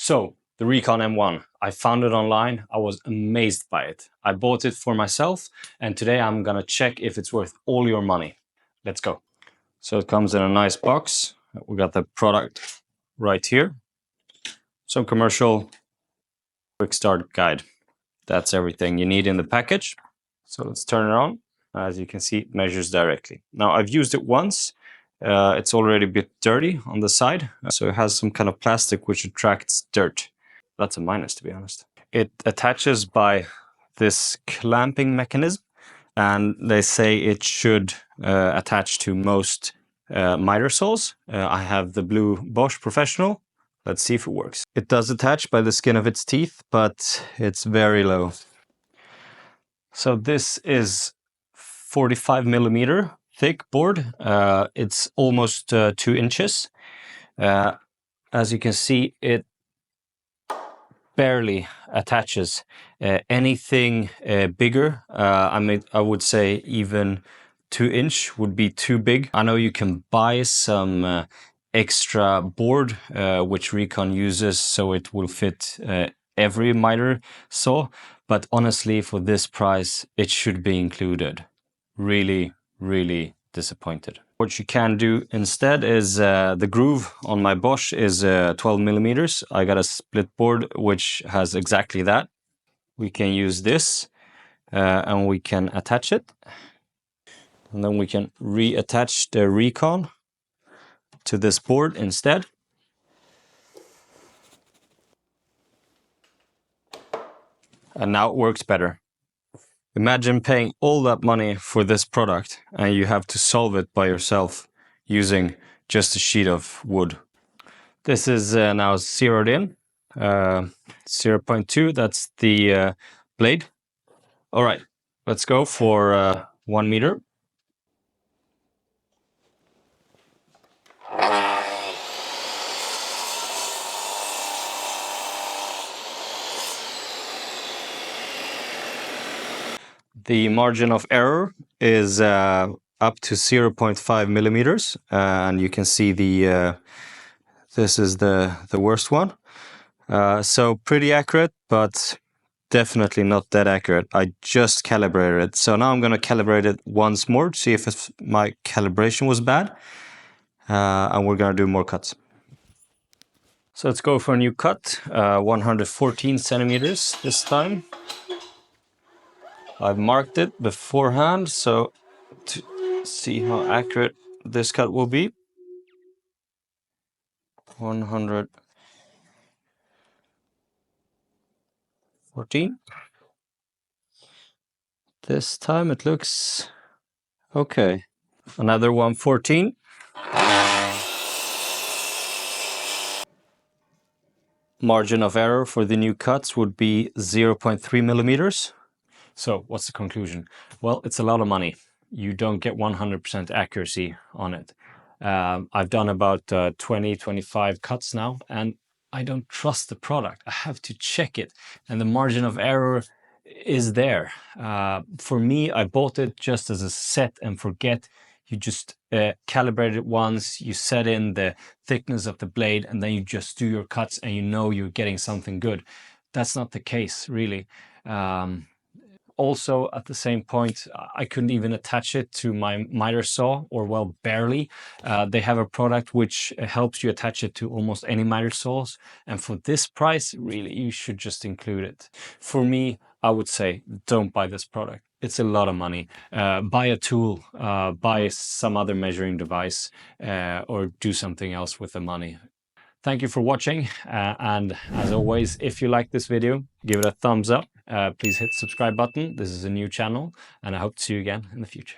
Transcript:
So the Reekon M1, I found it online. I was amazed by it. I bought it for myself, and today I'm gonna check if it's worth all your money. Let's go. So it comes in a nice box. We got the product right here. Some commercial quick start guide. That's everything you need in the package. So let's turn it on. As you can see, it measures directly. Now I've used it once. It's already a bit dirty on the side. So it has some kind of plastic which attracts dirt. That's a minus, to be honest. It attaches by this clamping mechanism, and they say it should attach to most miter saws. I have the blue Bosch Professional. Let's see if it works. It does attach by the skin of its teeth, but it's very low. So this is 45 millimeter thick board. It's almost 2 inches. As you can see, it barely attaches. Anything bigger, I would say even 2 inch would be too big. I know you can buy some extra board which Reekon uses so it will fit every miter saw, but honestly for this price it should be included. Really disappointed. What you can do instead is the groove on my Bosch is 12 millimeters. I got a split board which has exactly that. We can use this and we can attach it, and then we can reattach the Reekon to this board instead. And now it works better. Imagine paying all that money for this product and you have to solve it by yourself using just a sheet of wood. This is now zeroed in, 0.2, that's the blade. All right, let's go for 1 meter. The margin of error is up to 0.5 millimeters, and you can see this is the worst one. So pretty accurate, but definitely not that accurate. I just calibrated it. So now I'm going to calibrate it once more to see if my calibration was bad, and we're going to do more cuts. So let's go for a new cut, 114 centimeters this time. I've marked it beforehand, so to see how accurate this cut will be. 114. This time it looks okay. Another 114. Margin of error for the new cuts would be 0.3 millimeters. So what's the conclusion? Well, it's a lot of money. You don't get 100% accuracy on it. I've done about 20-25 cuts now, and I don't trust the product. I have to check it, and the margin of error is there. For me, I bought it just as a set and forget. You just calibrate it once, you set in the thickness of the blade, and then you just do your cuts and you know you're getting something good. That's not the case, really. Also, at the same point, I couldn't even attach it to my miter saw, or well, barely. They have a product which helps you attach it to almost any miter saws. And for this price, really, you should just include it. For me, I would say, don't buy this product. It's a lot of money. Buy a tool, buy some other measuring device, or do something else with the money. Thank you for watching, and as always, if you like this video, give it a thumbs up. Please hit the subscribe button. This is a new channel, and I hope to see you again in the future.